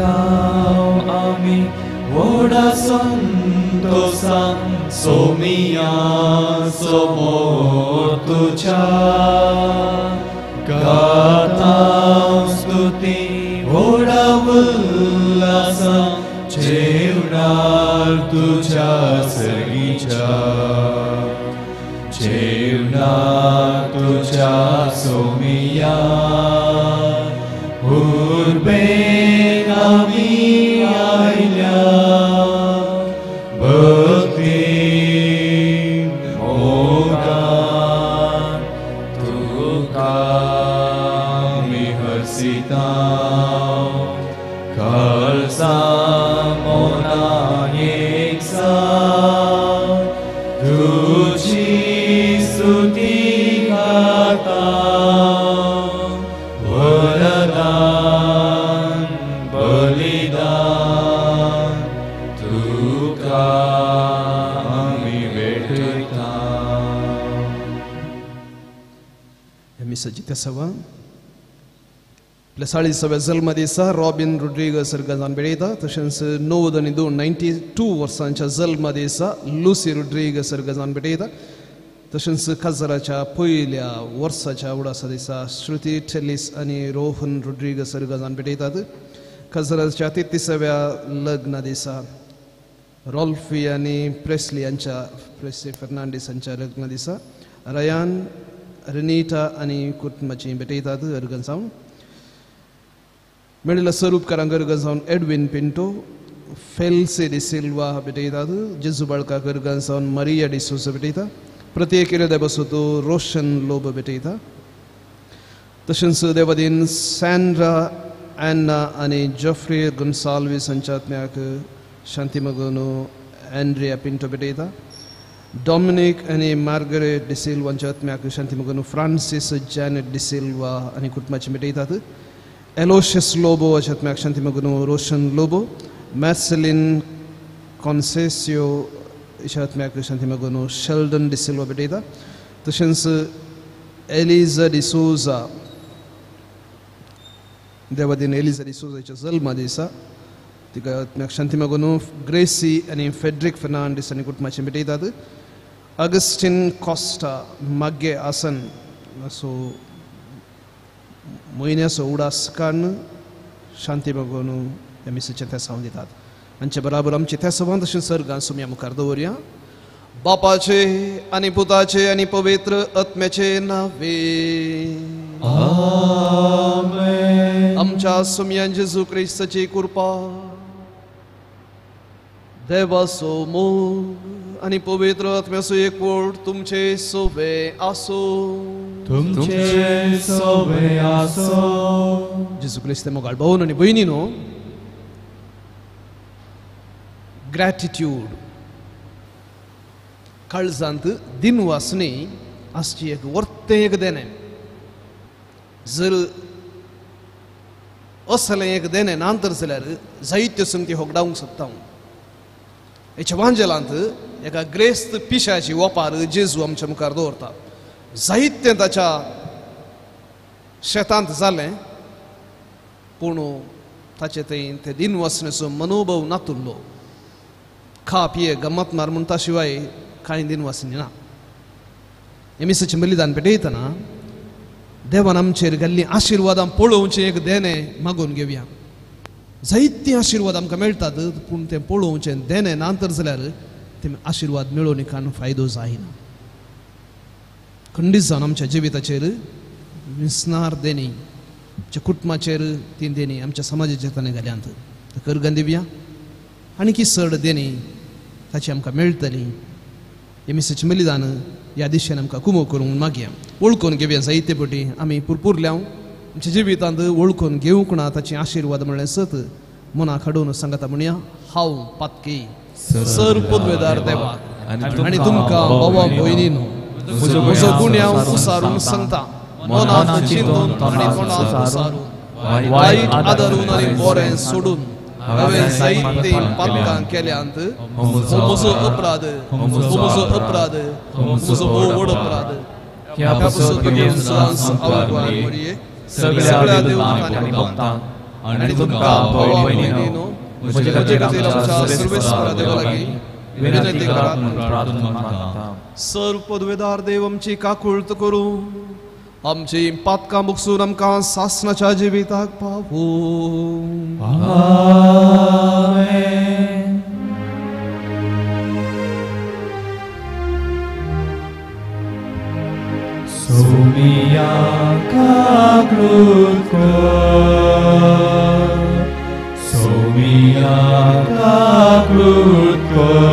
आमी वोडा संतोषां सोमिया समोर तुझ्या गातां स्तुती वोडा उल्लासां जेवणार तुझ्या सगळीच्या जेवणार तुझ्या सोमिया उर्बेन आमी आयल्या भक्ती मोगान तुका आमी हरसिता खालसा मोना एकसा तुझी स्तुती गाता वरदान बलिदान तुका आमी भेटयता. आमी सजिता सवा आपल्या 40व्या जल्मा दिसा रॉबिन रोड्रिगस सर्गजान बेळयता. तशेंच 9 आनी 2 92 वर्सांच्या जल्मा दिसा लुसी रोड्रिगस सर्गजान बेळयता. तशेंच काजाराच्या पयल्या वर्साच्या उडासा दिसा श्रुती टेलिस आनी रोहन रोड्रिगस सर्गजान बेळयतात. काजाराच्या 33व्या लग्ना दिसा रॉल्फी आनी प्रेस्ली फर्नांडीस यांच्या लग्ना दिसा रयान रेनिटा आनी कुटुंबाची बेळयतात अर्गन जावन. मेळिल्ल्या स्वरूपकारांक अर्गन जावन एडविन पिंटो फेल्से डी सिल्वा बेळयतात. जेजू बाळकाक अर्गन जावन मारिया डिसोस बेळयता. प्रत्येक देवसोतो रोशन लोब बेळयता. तशेंच देवादीन सॅन्ड्रा एन्ना आनी जॉफ्रे गोन्साल्वीस हांच्या आत्म्याक शांती मागून एंड्रिया पिंटो बेळयता. डॉमिनिक आनी मार्गरेट डिसिल्वांच्या आत्म्याक शांती मागून फ्रांसीस जॅनेट डिसिल्वा आनी कुटुंबाची बेळयतात. एलोशियस लोबो हाच्या आत्म्याक शांती मागून रोशन लोबो. मॅर्सेलिन कॉन्सेसियो हाच्या आत्म्याक शांती मागून शेल्डन डिसिल्वा बेळयता. तशेंच एलिझा डिसोजा देवादीन एलिझा डिसोजाच्या जल्मा दिसा तिका आत्म्याक शांती मागून ग्रेसी आनी फेड्रिक फर्नांडीस आनी कुटुंबाची बेळयतात. अगस्टिन कॉस्टा मागे आसन असो म्हयन्याचो उडास काडून शांती मागून ह्या मिसेच्या थेसांव दितात. हांचे बराबर आमचे थेसांवां तशेंच सर्गां सुमया मुखार दवरया. बापाचे आनी पुताचे आनी पवित्र आत्म्याचे नावे आमेन. आमच्या सुमयान जेजू क्रिस्ताची कृपा देवाचो मोग आनी पवित्र आत्म्याचो एकवट तुमचे सोबे आसो. तुमचे सोबे आसो. जेजू क्रिस्त मोगाळ भावन आनी भयणीनो, ग्रॅटिट्यूड काळजांत दिनवासनी आसची एक वर्तें एक देणें. जर असलें एक देणें ना तर जाल्यार जायत्यो संगती होगडावंक सोदता. हेच्या वांजेलांत एका ग्रेस्त पिशाची वपार जेजू आमच्या मुखार दवरता. जायतें ताच्या शेतांत जालें पूण ताचे ते दिनवासनेचो मनोभव नातुरलो. खा पिये गमत मार म्हणटा शिवाय कांय दिनवासनी ना. हे मिसाचें बलिदान पेटयतना देवान आमचेर घाल्लीं आशिर्वादां पळोवचें एक देणें मागून घेवया. जायतीं आशिर्वाद आमकां मेळटात पूण तें पळोवचें देणें ना तर जाल्यार ते आशिर्वाद मेळोवन कांय फायदो जायना. खंडीत जावन आमच्या जिविताचेर विस्नार देणी, आमच्या कुटुंबाचेर ती देणी, आमच्या समाजाचेर ताणें घाल्यांत करगन दिवया. आनी की चड देणी ताची आमकां मेळटली. हे मिसाचें बलिदान ह्या दिशेन आमकां कुमो करूंक मागया. वळखून घेवया जायते पटी आमी पुरपुरल्या आमच्या जिवितांत वळखून घेवंक ना ताची आशिर्वाद म्हणलें सत मनाक हाडून सांगता म्हणया. हांव पातकी सर पदवेदार देवा आनी तुमकां बाबा भयणीनो म्हजो गुण हांव उसारून सांगता. मनांत चिंतून आनी तोंडांत उसारून वायट आदारून आनी बरें सोडून हांवें जायतीं पातकां केल्यांत हो म्हजो अपराध, हो म्हजो अपराध, हो म्हजो व्हड अपराध. ह्या पासून सगळ्या देवकांनी भक्तांक आणि तुमका भाव भयणीनो म्हजे खातीर आमच्या सर्वेस्परा देवा लागीं विनंती करात म्हणून प्रार्थना मागता. सर्व पदवेदार देव आमची काकुळत करूं आमची पातकां बुकसून आमकां सासनाच्या जिविताक पावू. आमेन. सोमिया काकृत कर, सोमिया काकृत कर,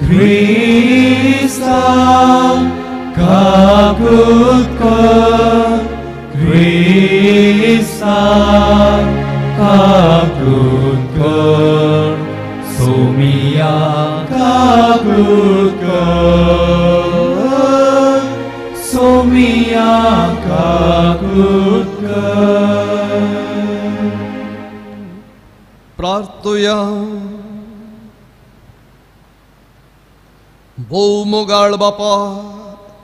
ख्रिस्ता काकृत कर, ख्रिस्ता काकृत कर, सोमिया काकृत कर, सोमिया काकृत कर. प्रार्थुया. भोवमोगाळ बापा,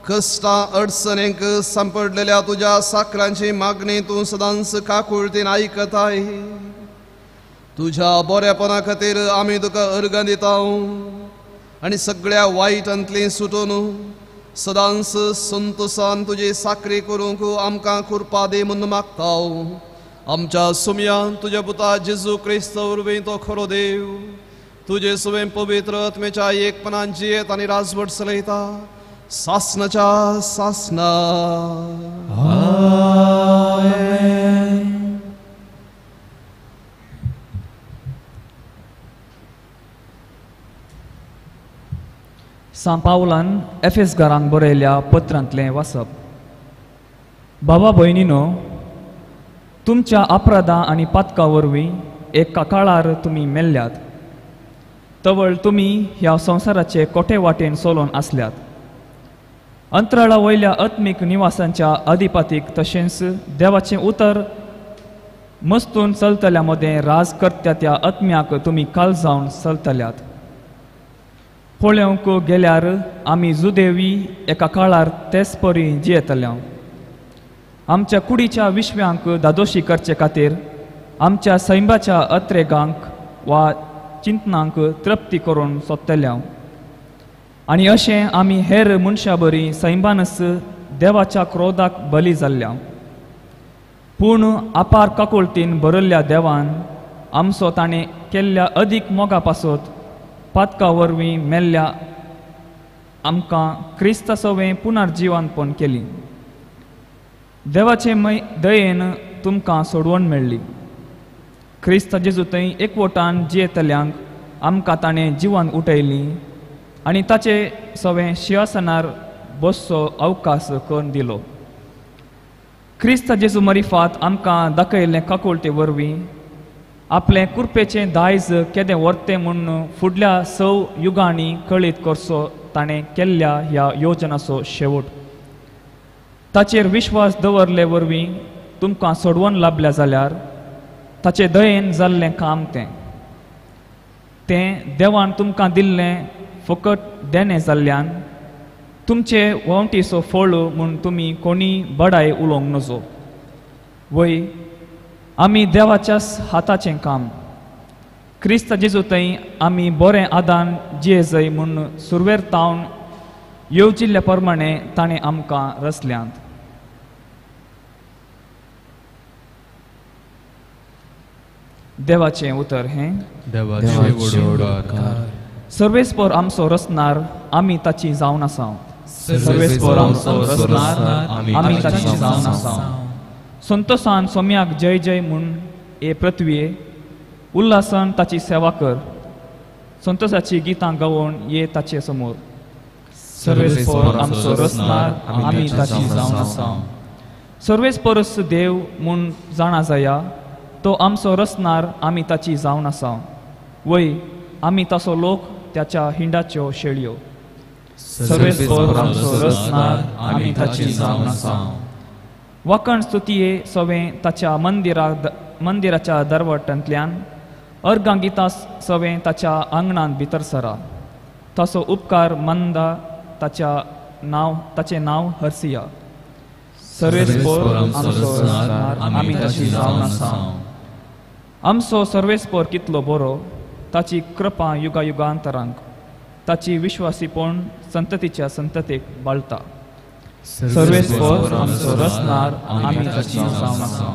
कष्टा अडचणेक सांपडलेल्या तुझ्या साकरांची मागणी तूं सदांच काकुळतेन आयकताय. तुझ्या बरेपणा खातीर आमी तुका अर्गां दिता आनी सगळ्या वायटांतली सुटून सदांच संतोषान तुजे साकरी करूंक आमकां कृपा दे म्हूण मागता. आमच्या सुमयान तुज्या पुता जेजू क्रिस्त वरवीं तो खरो देव तुजे सुवें पवित्र आत्मेच्या एकपणान जियेत आनी राजवट चलयता सासनाच्या सासना. आमेन. सान पावलान एफेसकारांक बरयल्या पत्रांतलें वाचप. बाबा भयणीनो, तुमच्या अपराधां आनी पातकां वरवीं एका काळार तुमी मेल्ल्यात. तवळ तुमी ह्या संवसाराचे कोठे वाटेन चलोवन आसल्यात. अंतराळा वयल्या आत्मीक निवासांच्या अधिपतीक तशेंच देवाचें उतर मस्तून चलतल्या मदें राज करत्या त्या आत्म्याक तुमी काळजावन चलतल्यात. पळोवंक गेल्यार आमी जुदेवी एका काळार तेच परी जियेतल्या. आमच्या कुडीच्या विश्व्यांक दादोशी करचे खातीर आमच्या सैमाच्या अत्रेगांक वा चिंतनांक तृप्ती करून सोदतल्या. आनी अशें आमी हेर मनशां बरी सैमानस देवाच्या क्रोधाक बली जाल्ल्या. पूण आपार काकुळतीन बरयल्ल्या देवान आमचो ताणें केल्ल्या अदीक मोगा पासत पातका वरवीं मेल्ल्या आमकां क्रिस्ता सवें पुनर्जिवानपण केली. देवाचे दयेन तुमकां सोडवण मेळ्ळी. क्रिस्त जेजू थंय एकवटान जियेतल्यांक आमकां ताणें जिवान उठयली आनी ताचे सवें सिंहासनार बसचो अवकाश करून दिलो. क्रिस्त जेजू मरिफात आमकां दाखयल्लें काकुळटे वरवीं आपलें कुरपेचें दायज केदें व्हरतें म्हूण फुडल्या 6 युगांनी कळीत करचो ताणें केल्ल्या ह्या योजनाचो शेवट. ताचेर विश्वास दवरले वरवीं तुमकां सोडवण लाभल्या जाल्यार ताचे दयेन जाल्लें काम तें देवान तुमकां दिल्लें फकत देणें जाल्ल्यान तुमचे वणटीचो फळ म्हूण तुमी कोणी बडाय उलोवंक नजो. वय आमी देवाच्याच हाताचें काम. क्रिस्त जेजू थंय आमी बरें आदान जियेजय म्हूण सुरवेर तावन येवजिल्ल्या प्रमाणें ताणें आमकां रचल्यांत. देवाचें उतर हें. सर्वेस्पर आमचो रचणार आमी ताची जावन आसा. सर्वेस्पर आमचो रचणार आमी ताची जावन आसा. संतोषान सोम्याक जय जय म्हूण ए पृथ्वीये उल्हासान ताची सेवा कर. संतोषाची गितां गावून ये ताचे समोर. सर्वेस्पर आमचो रचणार आमी ताची जावन आसा. सर्वेस्परस देव म्हूण जाणा जाया तो आमचो रचणार आमी ताची जावन आसा. वय आमी ताचो लोक त्याच्या हिंडाच्यो शेळयो. सर्वेस्पर आमचो रचणार आमी ताची जावन आसा. वाकण स्तुतीये सवें ताच्या मंदिराच्या दरवटांतल्यान अर्गां गितां सवें ताच्या आंगणांत भितर सरा. ताचो उपकार मंदा ताचें नांव हरसिया. सर्वेस्पोर आमचो रचणार आमी ताची जावन आसा. आमचो सर्वेस्पोर कितलो बरो, ताची कृपा युगा युगांतरांक, ताची विश्वासीपण संततीच्या संततेक बाळटा. सर्वेस्पोर आमचो रचणार आमी ताची जावन आसा.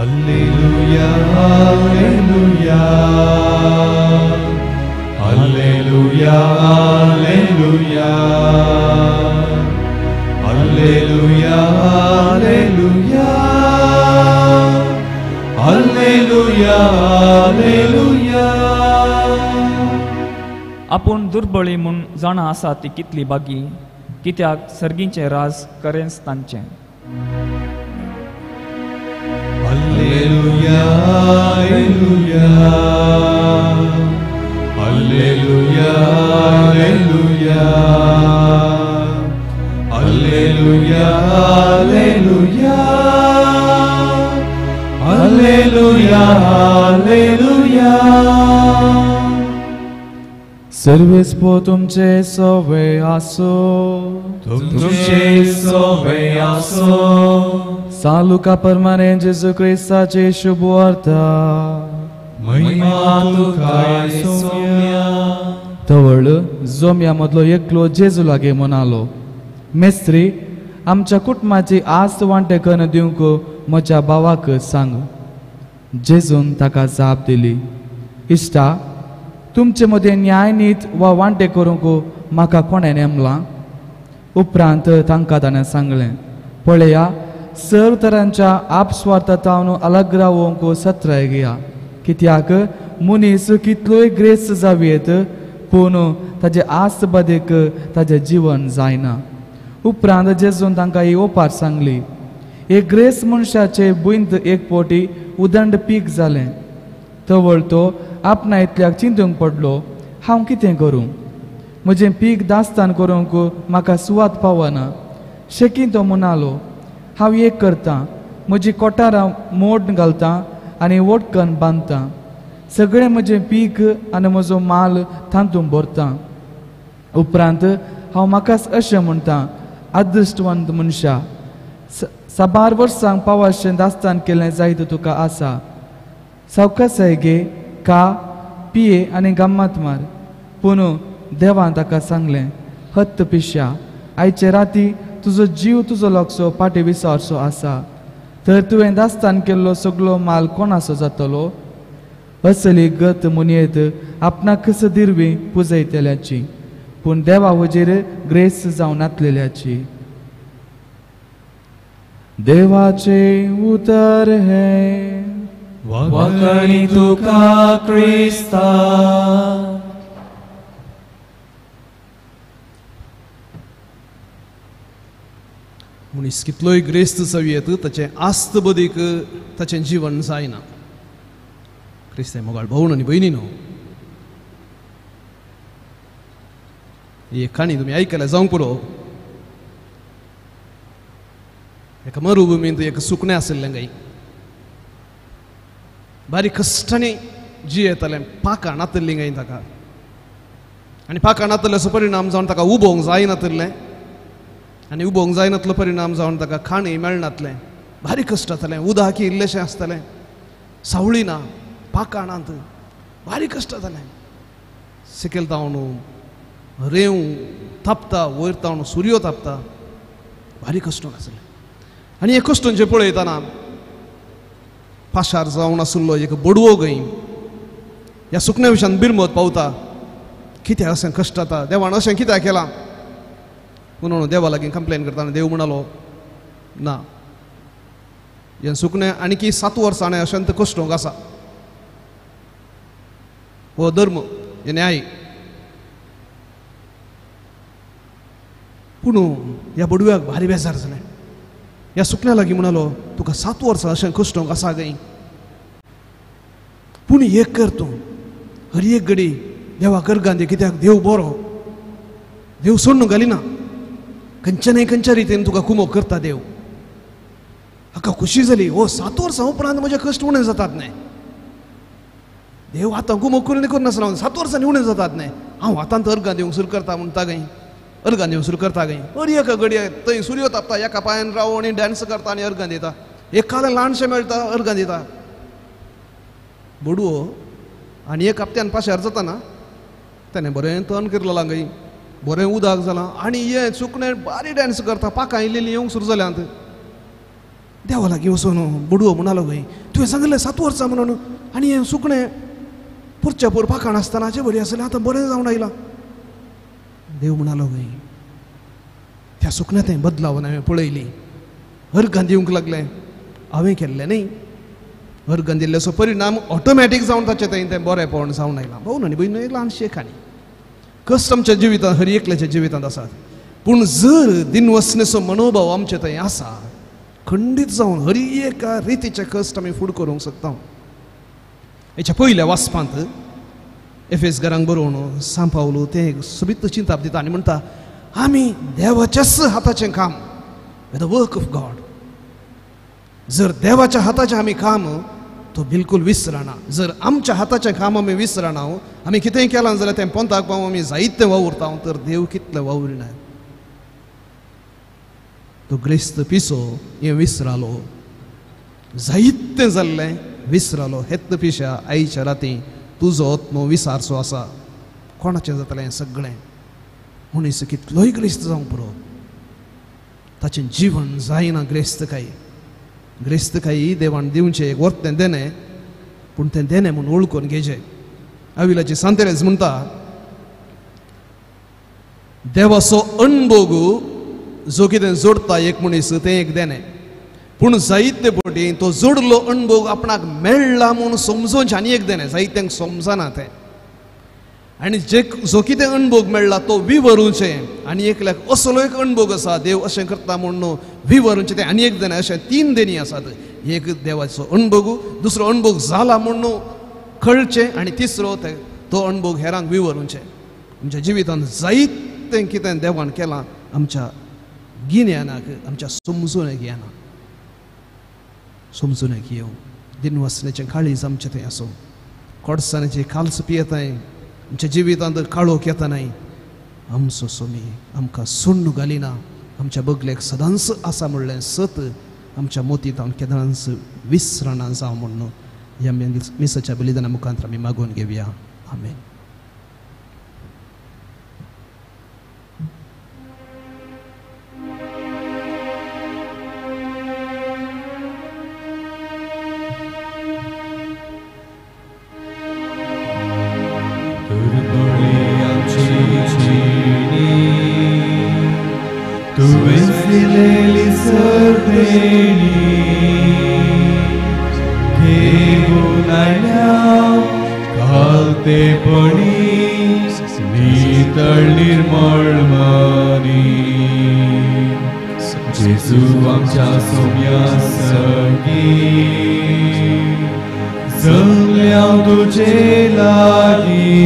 Alleluia, alleluia, alleluia, alleluia, alleluia, alleluia, alleluia, alleluia. आपूण दुर्बळी म्हूण जाणा आसा ती कितली बागी, कित्याक सर्गींचें राज करेंच तांचें. Alleluia, alleluia, alleluia, alleluia, alleluia, alleluia, alleluia, alleluia. सर्वेस्पोर तुमचे सोवे आसो, तुमचे सोवे आसो. सालुका परमाने जेजू क्रिस्ताचे शुभ वार्ता. महिमा तुका येसुया. तवळ जोम्या मदलो एकलो जेजू लागे म्हणालो, मेस्त्री आमच्या कुटुंबाची आस्त वांटेकन दिवंक म्हज्या भावाक सांग. जेजून ताका जाप दिली, इश्टा तुमचे मदें न्याय नीत वा वांटे करूंक म्हाका कोणें नेमलां. उपरांत तांकां ताणें सांगलें, पळया सर्व तरांच्या आपस्वार्थांतल्यान अलग रावंक सत्राय घेया, कित्याक मनीस कितलोय ग्रेस्त जावेत पूण ताजे आस्त बदेक ताजें जीवन जायना. उपरांत जेजून तांकां ही ओपार सांगली, एक ग्रेस्त मनशाचे बुंद एक पोटी उदंड पीक जालें. तवळ तो आपणा इतल्याक चिंतूंक पडलो, हांव कितें करूं, म्हजें पीक दास्तान करूंक म्हाका सुवात पावना. शेकी तो म्हणालो, हांव एक करतां, म्हजी कोठारां मोड घालतां आनी वटकन बांदतां. सगळें म्हजें पीक आनी म्हजो माल तातूंत भरतां. उपरांत हांव म्हाकाच अशें म्हणटां, अदृश्टवंत मनशा, 12 वर्सांक पावाशें दास्तान केलें जायत तुका आसा. सावकासाय घे, खा, पिये आनी गम्मत मार. पूण देवान ताका सांगलें, हत्त पिश्या, आयचे राती तुजो जीव तुजो लागचो पाटी विसारचो आसा, तर तुवें दास्तान केल्लो सगळो माल कोणाचो जातलो. असली गत मुनयेत आपणाक सदिरवी पुजयतल्याची, पूण देवा वजेर ग्रेस जावन नातलेल्याची. देवाचे उतर हे वखणी तुका क्रिस्ता. मनीस कितलोय ग्रेस्त जावयेत ताचें आस्त बदीक ताचें जीवन जायना. क्रिस्तांव मोगाळ भाऊ आनी भयणीनो, ही एक काणी तुमी आयकल्या जावंक पुरो. एका मरुभुमींत एक सुकणें आशिल्लें गाय. बारीक कश्टांनी जियेतालें, पाकां नातल्लीं गाय ताका. आनी पाकां नातल्ल्याचो परिणाम जावन ताका उबोवंक जायनातलें, आनी उबोवंक जायनातलो परिणाम जावन ताका खाणें मेळनातलें. बारीक कश्ट जातालें, उदक इल्लेशें आसतालें, सावळी ना, पाकां नात, बारीक कश्ट जातालें. सकयल तावन रेंव तापता, वयर तावन सुर्यो तापता, बारीक कश्ट आसलें. आनी हे कश्टांचे पळयतना पाशार जावन आशिल्लो एक बडवो गई ह्या सुकण्या विशयान बिरमत पावता. कित्याक अशें कश्ट जाता, देवान अशें कित्याक केलां म्हणून देवा लागीं कंप्लेन करताना देव म्हणालो, ना, हें सुकणें आनीक 7 वर्सां अशेंत कश्टोंक आसा. हो धर्म, हे न्याय. पूण ह्या बडव्याक भारी बेजार जालें. ह्या सुकण्या लागीं म्हणालो, तुका 7 वर्सां अशें कश्टोंक आसा गई, पूण एक कर तूं, हर एक घडी देवा करगां दे, कित्याक देव बरो, देव सोडून घालिना. खंयच्या खंयच्या रितीन तुका कुमोग करता देव. हाका खुशी जाली, हो 7 वर्सां उपरांत म्हजे कश्ट उणें जातात न्हय. देव आतां घुमो करून करनासलो 7 वर्सांनी उणें जातात न्ही हांव आतांत अर्गां दिवंक सुरू करता म्हणटा गई अर्गां दिवंक सुरू करता गई अरी एका घडये थंय सूर्य तापता एका पांयान रावो आनी डान्स करता आनी अर्गां दिता एक काल ल्हानशें मेळटा अर्गां दिता बडवो आनी एक हप्त्यान पाशार जाता ना ताणें बरें तन केल्लो लागय बरें उदक जालां आनी हें चुकणें बारी डान्स करता पाकां इल्लीं येवंक सुरू जाल्यांत देवा लागीं वचून बडवो म्हणलो गई तुवें सांगलें 7 वर्सां म्हणून आनी हें सुकणें पुरच्या पोर पाकां नासतनाचें बरी आसलें आतां बरें जावन आयलां देव म्हणलो गई त्या सुकण्या थंय बदलावन हांवें पळयली अर्गां दिवंक लागलें हांवें केल्लें न्ही अर्गां दिल्ल्याचो परिणाम ऑटोमॅटीक जावन ताचें थंय तें बरेंपण जावन आयलां भाऊ आनी भयण एक ल्हानशी काणी कश्ट आमच्या जिवितांत हर एकल्याच्या जिवितांत आसात पूण जर दिनवसणेचो मनोभाव आमचे थंय आसा खंडीत जावन हर एका रितीचे कश्ट आमी फुडें करूंक शकता हेच्या पयल्या वाचपांत एफेसकारांक बरोवन सांपावलो तें सोबीत चिंताप दिता आनी म्हणटा आमी देवाच्याच हाताचें काम द वर्क ऑफ गॉड जर देवाच्या हाताचें आमी काम तो बिलकुल विसरना जर आमच्या हाताचें काम आमी विसरना आमी कितेंय केलां जाल्यार तें पंथाक पावून आमी जायतें वावुरता तर देव कितलें वावुरिना तो ग्रेस्त पिसो हें विसरालो जायतें जाल्लें विसरालो हेत पिश्या आयच्या राती तुजो आत्मो विसारचो आसा कोणाचें जातलें हें सगळें मनीस कितलोय ग्रेस्त जावंक पुरो ताचें जीवन जायना ग्रेस्तकाई देवान दिवचें एक वर्तें देणें पूण तें देणें म्हूण ओळखून घेजें अविलाची सांतेरेज म्हणटा देवाचो अणभोग जो कितें जोडता एक मनीस तें एक देणें पूण जायते फावटी तो जोडलो अणभोग आपणाक मेळ्ळा म्हूण समजोवचें आनी एक देणें जायत्यांक समजना तें आनी जो कितें अणभोग मेळ्ळा तो विवरूचें आनी एकल्याक असलो एक अणभोग आसा देव अशें करता म्हूण विवरूचें तें आनी एक देणें अशें 3 देणी आसात एक देवाचो अणभोग दुसरो अणभोग जाला म्हूण कळचें आनी तिसरो तो अणभोग हेरांक विवरूचें आमच्या जिवितांत जायतें कितें देवान केलां आमच्या गिन्यानाक आमच्या समजुने घेवं दिनवसणेचें काळीज आमचें थंय आसूं कोडसाण्याची काल्स पियेताय आमच्या जिवितांत काळोख येता न्हय आमचो सोमी आमकां सुण्ण घालिना आमच्या बगलेक सदांच आसा म्हणलें सत आमच्या मोतींत हांव केदांच विसरना जावं म्हणून ह्या मिसाच्या बलिदाना मुखांतर आमी मागून घेवया आमेन जेजू आमच्या सोम्या सगी जमल्या तुझे लागी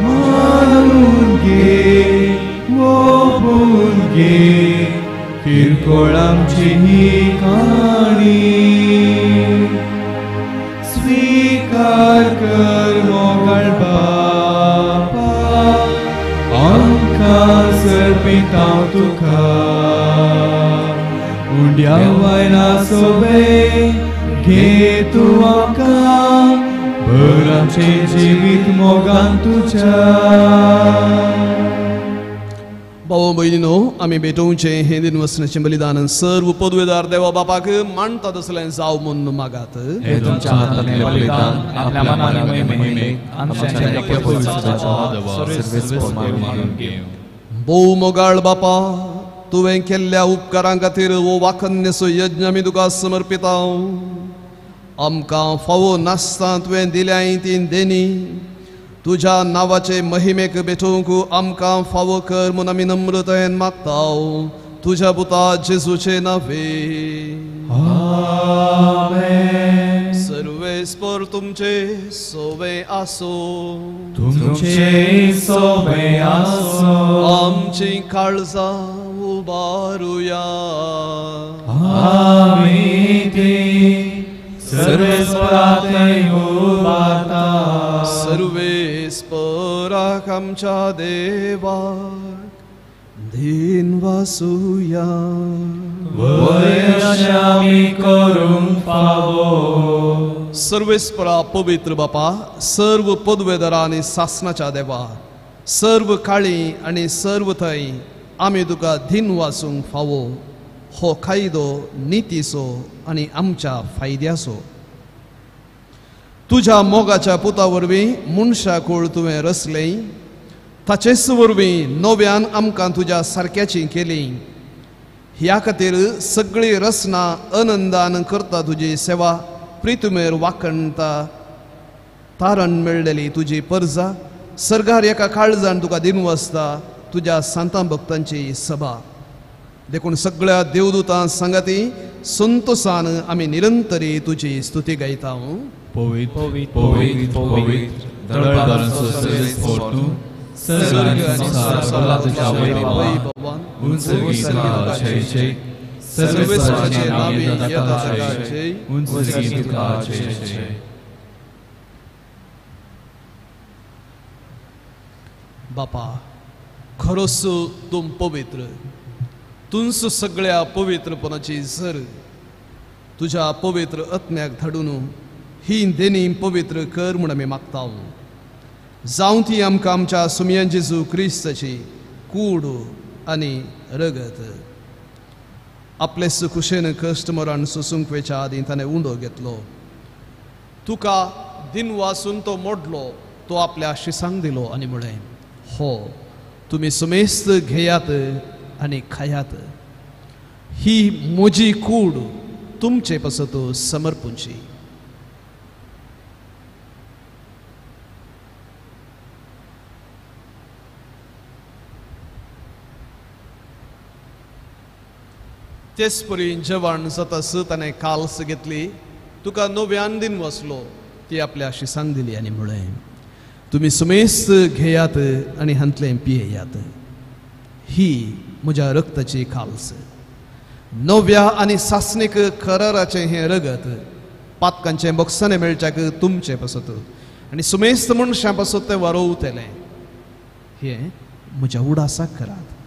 मानून घे ओपून घे किरकोळ आमची ही काणी स्वीकार कर मोगळ बापा आमकां सर्पिता तुका उंड्या वायना सोबे घे तूं आमकां भर आमचें जिवीत मोगान तुज्या भाव भयणीनो आमी भेटोवचें हें दिनवसणेचें बलिदान सर्व पदवेदार देवा बापाक मानता तसलें जाव म्हूण मागात हे तुमच्या हातांतलें बलिदान आपल्या मनानी महिमेक आमच्या नित्य पवित्र सर्वेस्वर मागून घेव भोव मोगाळ बापा तुवें केल्ल्या उपकारां खातीर वो वाखन्यसो यज्ञ आमी तुका समर्पिता आमकां फावो नासता तुवें दिल्याय तीन देणी तुज्या नांवाचे महिमेक भेटोवंक आमकां फावो कर म्हूण आमी नम्रतायेन मागता तुज्या पुता जेजूचे नांवे आमेन सर्वेस्पर तुमचे सोवे आसो तुमचे सोवे आसो आमची काळजां उबारुया आमी ती सर्वेस्परातय उबारता सर्वेस्पराक आमच्या देवाक दिन वासुया वयशे आमी करूंक फावो सर्वेस्परा पवित्र बापा सर्व पदवेदारा आनी सासनाच्या देवा सर्व काळी आनी सर्व थंय आमी तुका दिन वासूंक फावो हो कायदो नितीचो आनी आमच्या फायद्याचो तुज्या मोगाच्या पुता वरवीं मनशाकूळ तुवें रचलें ताचेच वरवीं नव्यान आमकां तुज्या सारक्याची केली ह्या खातीर सगळी रचना आनंदान करता तुजी सेवा प्रितुमेर वाकणटा तारण मेळलेली तुजी परजा सर्गार एका काळजान तुका दिनवसता तुज्या सांता भक्तांची सभा देखून सगळ्या देवदूतां संगती संतोषान आमी निरंतरी तुजी स्तुती गायता पवित्र पवित्र पवित्र दळदारांचो सर्वेस्पर तूं सर्ग आनी संसार सगळा तुज्या वैभवान उंच गीता जय जय सर्वेस्पराचे नामी येता जय उंच गीता जय जय बापा खरोच तूं पवित्र तुंच सगळ्या पवित्रपणाची झर तुज्या पवित्र आत्म्याक धाडून ही देणी पवित्र कर म्हूण आमी मागता जावं ती आमकां आमच्या सुमयान जेजू क्रिस्ताची कूड आनी रगत आपले सुकुशेन कश्ट मरण सोसूंक वेच्या आदी ताणें उंडो घेतलो तुका दिन वासून तो मोडलो तो आपल्या शिसांक दिलो आनी म्हळें हो तुमी सुमेस्त घेयात आनी खायात ही म्हजी कूड तुमचे पासत समर्पूंची तेच परी जेवण जातास ताणें काल्स घेतली तुका नव्यान दिन वसलो ती आपल्या शिसांक दिली आनी म्हळें तुमी सुमेस्त घेयात आनी हांतलें पियेयात ही म्हज्या रक्ताची खाल्स नव्या आनी सासणीक कराराचें हें रगत पातकांचें बक्षांनी मेळच्याक तुमचें पासत आनी सुमेस्त मनशां पासत तें वारोवतलें हें म्हज्या उडासाक करात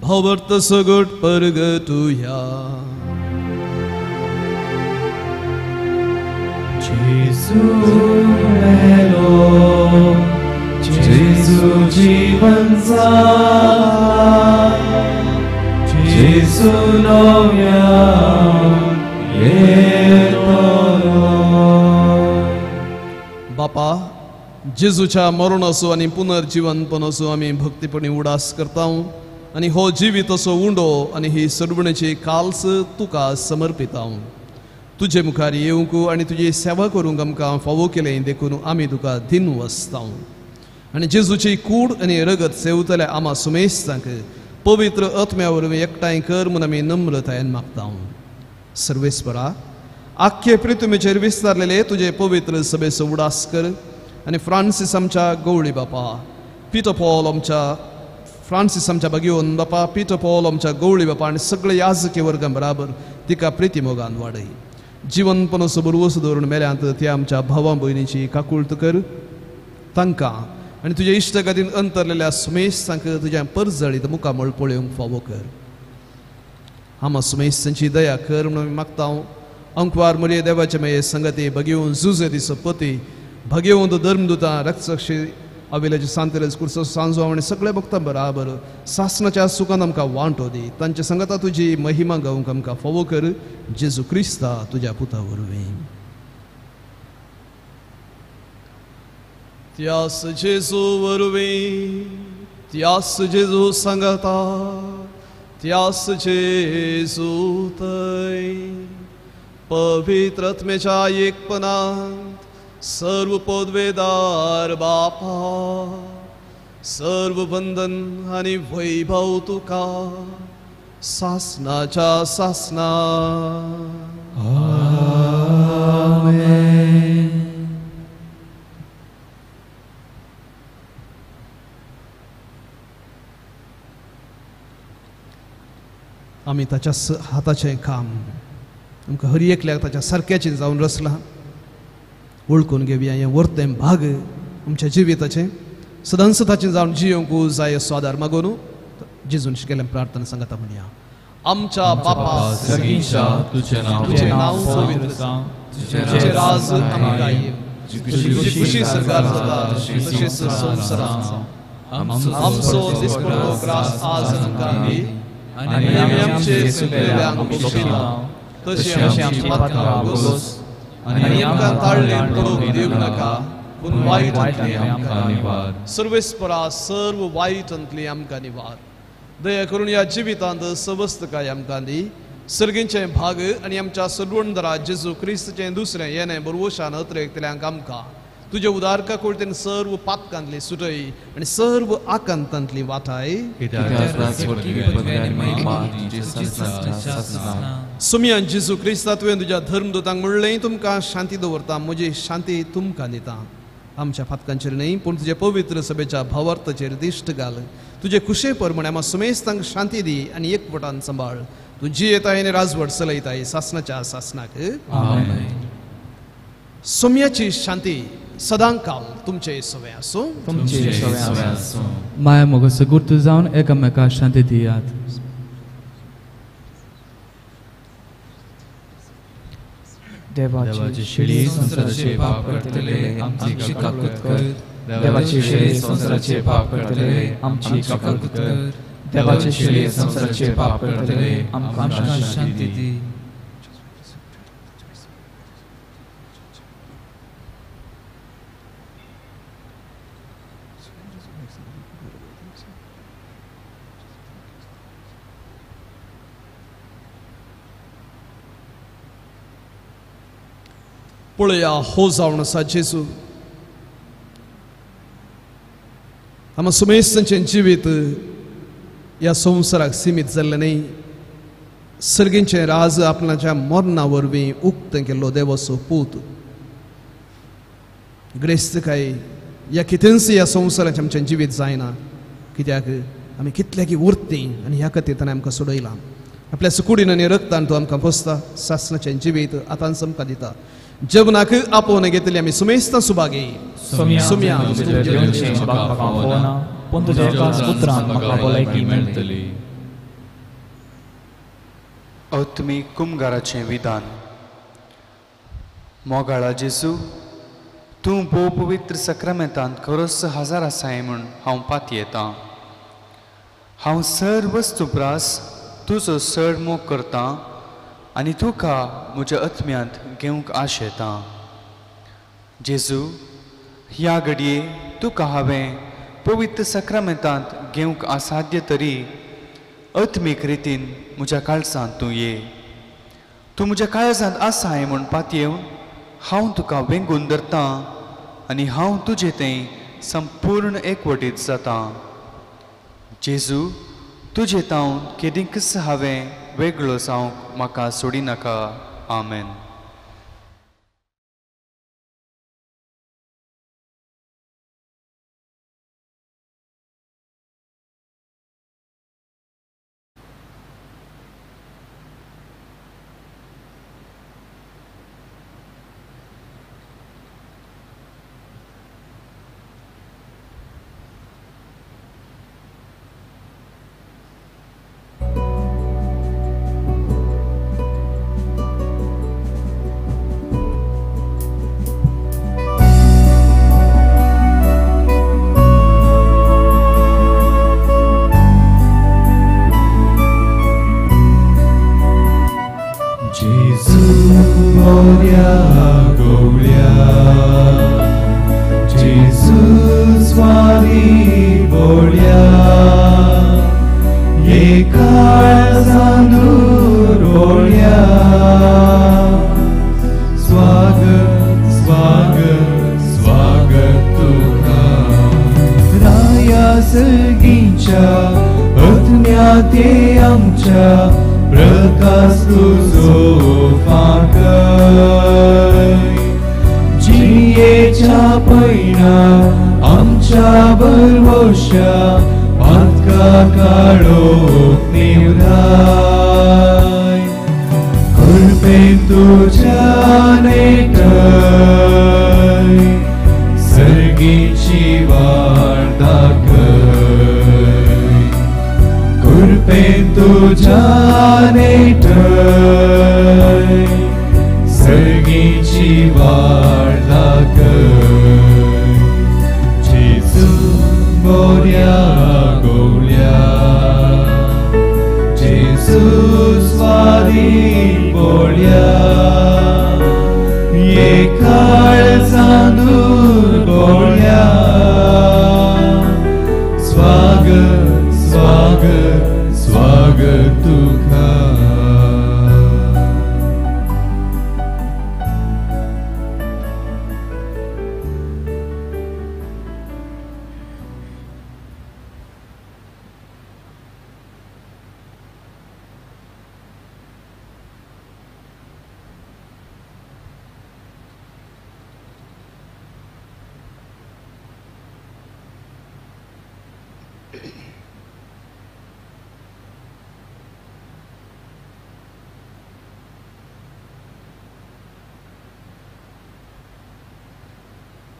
भावर्त सगट परगतुया जेजू मेलो जेजू जीवनचा जेजू नव्या येतलो बापा जेजूच्या मरण असो आनी पुनर्जीवनपण असो आमी भक्तीपणी उडास करता आनी हो जिवीत असो उंडो आनी ही सडवणेची काल्स तुका समर्पिता तुजे मुखार येवंक आनी तुजी सेवा करूंक आमकां फावो केलें देखून आमी तुका दिन वसता आनी जेजूची कूड आनी रगत सेवतले आमा सुमेस्तांक पवित्र आत्म्या वरवीं एकठांय कर म्हूण आमी नम्रतायेन मागता सर्वेस्परा आख्खे पृथ्वीचेर विस्तारलेले तुजे पवित्र सभेचो उडास कर आनी फ्रांसीस आमच्या गवळी बापा पिटर पॉल आमच्या फ्रांसीस आमच्या भगिवन बापा पिटर पॉल आमच्या गवळी बापा आनी सगळे याजकी वर्गां बराबर तिका प्रिती मोगान वाडय जीवनपण बरोवस दवरून मेल्यांत त्या आमच्या भावां भयणीची काकुळट कर तांकां आनी तुज्या इश्टगादीन अंतरलेल्या सुमेस्तांक तुज्या परजळीत मुखामळ पळोवंक फावो कर आमा सुमेस्तांची दया कर म्हणून मागता अंकवार मरे देवाचे मे संगती भगिवन झुजे दिस पती भगिवन धर्मदुतां रक्षक्षी अविलेज सांतेलेज कुर्सो सांजो आनी सगळे भक्तां बराबर सासनाच्या सुखान आमकां वांटो दी तांचे संगता तुजी महिमा गावंक आमकां फावो कर जेजू क्रिस्ता तुज्या पुता वरवीं त्यास जेजू वरवीं त्यास जेजू सांगता त्यास जेजू थंय पवित्र आत्मेच्या एकपणांत सर्व पदवेदार बापा सर्व बंधन आनी वैभव तुका सासनाच्या सासना आमेन आमी ताच्या हाताचें काम आमकां हर एकल्याक ताच्या सारक्याचें जावन रचलां. वळखून घेवया हें वर्तें भाग आमच्या जिविताचें सदांच ताचें जावन जियोंक जाय असो आदार मागून जेजून शिकयलें प्रार्थना सांगता म्हणया. आमच्या बापा सगळींच्या तुझें नांव पवित्र जावं, तुजें राज आमकां येवं, तुजी खुशी सरकार जाता तशेंच संवसारांत आमचो दिसपट्टो त्रास आज आमकां दी आनी आमी आमचे सुकलेल्यांक बक्षिना तशें आमची पातकां बोगोस आनी आमकां ताळ्ळें पडूंक दिवंक नाका पूण वायटांतली आमकां निवार. सर्वेस्परा सर्व वायटांतली आमकां निवार. दया करून ह्या जिवितांत सवस्तकाय आमकां दी. सर्गींचे भाग आनी आमच्या सर्वणदरा जेजू क्रिस्ताचें दुसरें येणें बरवशान अत्रेकतल्यांक आमकां तुजे उदारका कुळतेन सर्व पातकांतली सुटय आनी सर्व आकांतांतली वाटाय. सुमयान जेजू क्रिस्ता तुवें तुज्या धर्मदूतांक म्हणलें तुमकां शांती दवरता, म्हजी शांती तुमकां दिता. आमच्या फातकांचेर न्हय पूण तुजे पवित्र सभेच्या भावार्थाचेर दिश्ट घाल. तुजे खुशे परमणे आमी सुमेस्तांक शांती दी आनी एकवटान सांबाळ. तूं जी येताय आनी राजवट चलयताय सासणाच्या सासणाक. सोम्याची शांती सदां काल तुमचे सवे आसूं. माया मोगस गुर्त जावन एकामेकाक शांती दियात. देवाची शिडी संसाराचे पाप करतले आमची काकूत कर. देवाची शिडी संसाराचे पाप करतले आमची काकूत कर. देवाची शिडी संसाराचे पाप करतले आमकां शांती दी. पळया हो जावन आसा जेजू. आमी सुमेस्तांचें जिवीत ह्या संवसाराक सीमीत जाल्लें न्ही. सर्गींचें राज आपणाच्या मरणा वरवीं उक्त केल्लो देवाचो पूत. ग्रेस्तकाय ह्या कितेंच ह्या संवसाराचें आमचें जिवीत जायना. कित्याक आमी कितल्याकी उरतीं आनी ह्या खातीर ताणें आमकां सोडयलां. आपल्या सुकुडीन आनी रक्तान तूं आमकां पोसता. सासणाचें जिवीत आतांच आमकां दिता. जगनाक आपोवन घेतली आमी सुमेस्तां सुभागी. सुम्या तुमी कुमगाराचें विधान. मोगाळा जेजू, तूं भोव पवित्र सक्रामेंतांत खरोच हजार आसाय म्हूण हांव पाती येतां. हांव सर वस्तू प्रास तुजो चड मोग करतां आनी तुका म्हज्या आत्म्यांत घेवंक आश येता. जेजू, ह्या घडये तुका हांवें पवित्र सक्रामेंतांत घेवंक असाध्य तरी आत्मीक रितीन म्हज्या काळजांत तूं ये. तूं म्हज्या काळजांत आसाय म्हूण पातयेवन येवन हांव तुका वेंगून धरतां आनी हांव तुजें तें संपूर्ण एकवटीत जातां. जेजू, तुजे तावन केदींच हांवें वेगळो जावंक म्हाका सोडिनाका. आमेन. Patka kaळोख निवदा. तुझ्याने ठय सर्गीची वाट दाखय कृपेन तुझ्याने ठय सर्गीची वाट दाखय जेजू मोरया गोल्या जेजू स्वारी बोल्या ये काळजांदूर बोल्या स्वागत स्वागत स्वागत तुका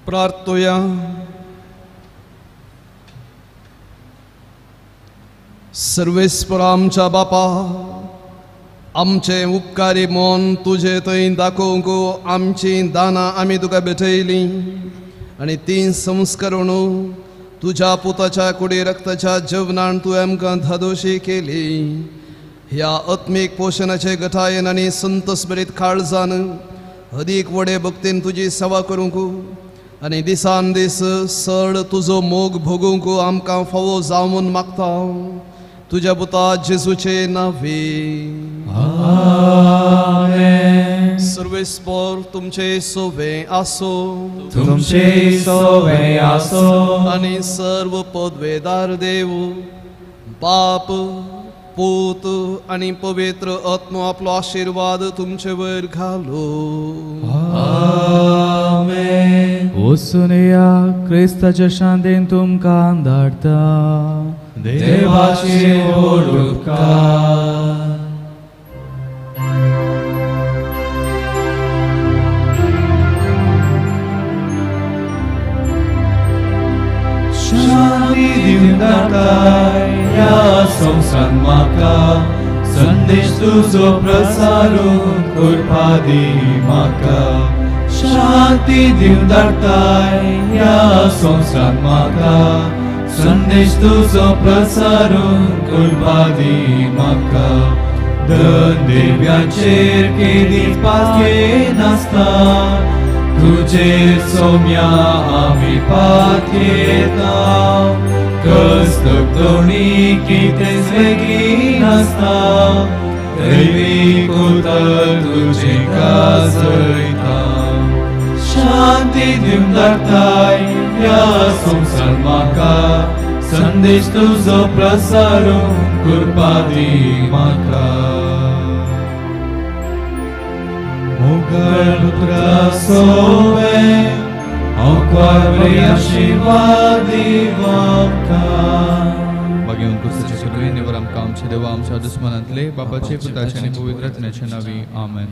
प्रार्थोया. सर्वेस्पर आमच्या बापा, आमचे उपकारी मन तुझे थंय दाखोवंक आमची दाना आमी तुका भेटयली आनी ती संस्करण तुझ्या पुताच्या कुडी रक्ताच्या जेवणान तू आमकां धादोशी केली. ह्या आत्मीक पोषणाचे गठायन आनी संत स्पिरीत काळजान अदीक व्हडे भक्तीन तुजी सेवा करूंक आनी दिसान दीस चड तुजो मोग भोगूंक आमकां फावो जावून मागता तुझ्या पुता जेजूचे नावे. आमेन. सर्वेस्पर तुमचे सोवे आसो, तुमचे सोवे आसो आनी सर्व पदवेदार देव बाप पूत आनी पवित्र आत्मो आपलो आशीर्वाद तुमचे वयर घालो. आमेन. वचून या क्रिस्ताच्या शांतीन तुमकां धाडटा. देवाचे व्हड उपकार. शांती दिवन दाताय ह्या संवसारांत म्हाका संदेश तुजो प्रसारून करपा दी म्हाका. शांती दिवन दाताय ह्या संवसारांत म्हाका संदेश तुजो प्रसारून करपा दी म्हाका. धन देव्याचेर केदी पासये नासता तुजेर सोम्या आमी पातयेता. कस्तक तोणी कितेंच वेगळी नासता दैवीक उतर तुजे काजयता. शांती दिवन दाताय ह्या संवसारांत म्हाका संदेश तुजो प्रसारून करपा दी म्हाका. मोगल पुत्रा सोवे हांव बरी आशिर्वाद दिवं आमकां. मागीर क्रिस्ताचे कृपेन निवर आमकां आमचे देवा आमच्या दुस्मनांतले बापाचे पुताचे आनी पवित्र आत्म्याचे नांवी आमेन.